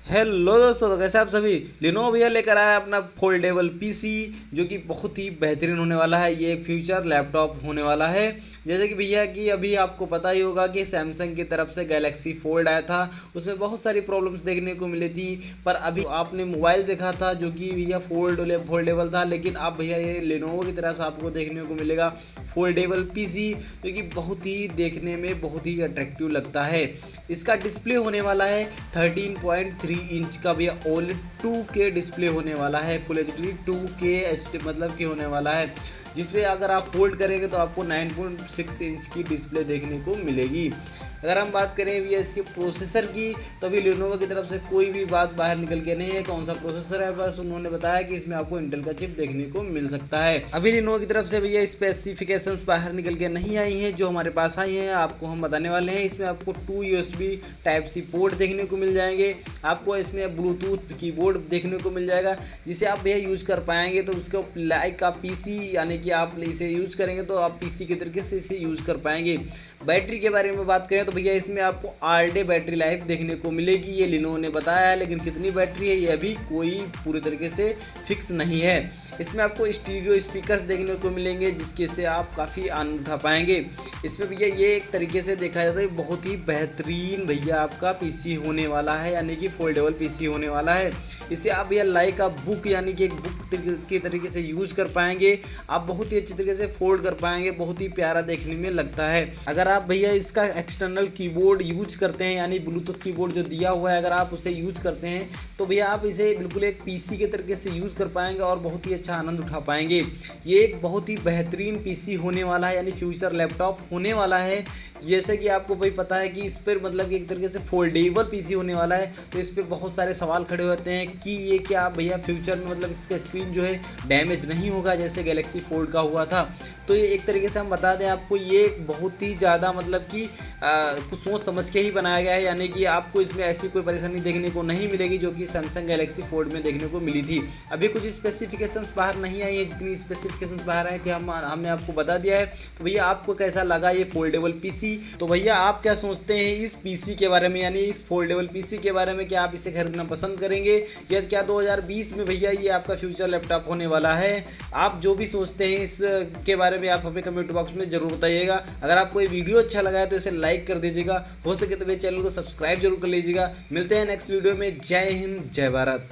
Hello दोस्तों, तो कैसे आप सभी। लिनोवो भैया लेकर आया है अपना फोल्डेबल पीसी, जो कि बहुत ही बेहतरीन होने वाला है। ये एक फ्यूचर लैपटॉप होने वाला है। जैसे कि भैया कि अभी आपको पता ही होगा कि सैमसंग की तरफ से गैलेक्सी फोल्ड आया था, उसमें बहुत सारी प्रॉब्लम्स देखने को मिली थी। पर अभी आपने मोबाइल देखा था जो कि भैया फोल्डेबल था, लेकिन अब भैया ये लिनोवो की तरफ से आपको देखने को मिलेगा फोल्डेबल पीसी, जो कि बहुत ही देखने में बहुत ही अट्रैक्टिव लगता है। इसका डिस्प्ले होने वाला है 13.3 इंच का भैया OLED 2K डिस्प्ले होने वाला है। फुल HD 2K HD मतलब कि होने वाला है, जिसमें अगर आप फोल्ड करेंगे तो आपको 9.6 इंच की डिस्प्ले देखने को मिलेगी। अगर हम बात करें भैया इसके प्रोसेसर की, तो अभी लिनोवो की तरफ से कोई भी बात बाहर निकल के नहीं है कौन सा प्रोसेसर है, बस उन्होंने बताया कि इसमें आपको इंटेल का चिप देखने को मिल सकता है। अभी लिनोवो की तरफ से भैया स्पेसिफिकेशंस बाहर निकल के नहीं आई हैं, जो हमारे पास आई हैं आपको हम बताने वाले हैं। इसमें आपको 2 USB Type-C पोर्ट देखने को मिल जाएंगे। आपको इसमें ब्लूटूथ कीबोर्ड देखने को मिल जाएगा, जिसे आप भैया यूज कर पाएंगे। तो उसको लाइक आप PC यानी कि आप इसे यूज करेंगे तो आप PC के तरीके से इसे यूज कर पाएंगे। बैटरी के बारे में बात करें तो भैया इसमें आपको ऑल डे बैटरी लाइफ देखने को मिलेगी, ये लिनोवो ने बताया है। लेकिन कितनी बैटरी है ये अभी कोई पूरी तरीके से फिक्स नहीं है। इसमें आपको स्टीरियो स्पीकर्स देखने को मिलेंगे, जिसके से आप काफ़ी आनंद उठा पाएंगे। इसमें भैया ये एक तरीके से देखा जाता है बहुत ही बेहतरीन भैया आपका PC होने वाला है, यानी कि फोल्डेबल PC होने वाला है। इसे आप भैया लाइक आप बुक यानी कि एक बुक के तरीके से यूज कर पाएंगे। आप बहुत ही अच्छी तरीके से फोल्ड कर पाएंगे, बहुत ही प्यारा देखने में लगता है। अगर आप भैया इसका एक्सटर्नल कीबोर्ड यूज करते हैं, यानी ब्लूटूथ कीबोर्ड जो दिया हुआ है, अगर आप उसे यूज करते हैं तो भैया आप इसे बिल्कुल एक PC के तरीके से यूज कर पाएंगे और बहुत ही अच्छा आनंद उठा पाएंगे। ये एक बहुत ही बेहतरीन PC होने वाला है, यानी फ्यूचर लैपटॉप होने वाला है। जैसे कि आपको भाई पता है कि इस पर मतलब कि एक तरीके से फोल्डेबल PC होने वाला है, तो इस पर बहुत सारे सवाल खड़े होते हैं कि ये क्या भैया फ्यूचर में मतलब इसका स्क्रीन जो है डैमेज नहीं होगा जैसे गैलेक्सी फोल्ड का हुआ था। तो ये एक तरीके से हम बता दें आपको, ये बहुत ही ज़्यादा मतलब कि कुछ सोच समझ के ही बनाया गया है, यानी कि आपको इसमें ऐसी कोई परेशानी देखने को नहीं मिलेगी जो कि सैमसंग गैलेक्सी फोल्ड में देखने को मिली थी। अभी कुछ स्पेसिफिकेशंस बाहर नहीं आई है, जितनी स्पेसिफिकेशंस बाहर आई थी हमने आपको बता दिया है। तो भैया आपको कैसा लगा ये फोल्डेबल PC? तो भैया आप क्या सोचते हैं इस PC के बारे में, यानी इस फोल्डेबल PC के बारे में? क्या आप इसे खरीदना पसंद करेंगे या क्या 2020 में भैया ये आपका फ्यूचर लैपटॉप होने वाला है? आप जो भी सोचते हैं इस के बारे में आप हमें कमेंट बॉक्स में जरूर बताइएगा। अगर आपको ये वीडियो अच्छा लगा है तो इसे लाइक कर दीजिएगा, हो सके तो मेरे चैनल को सब्सक्राइब जरूर कर लीजिएगा। मिलते हैं नेक्स्ट वीडियो में। जय हिंद, जय भारत।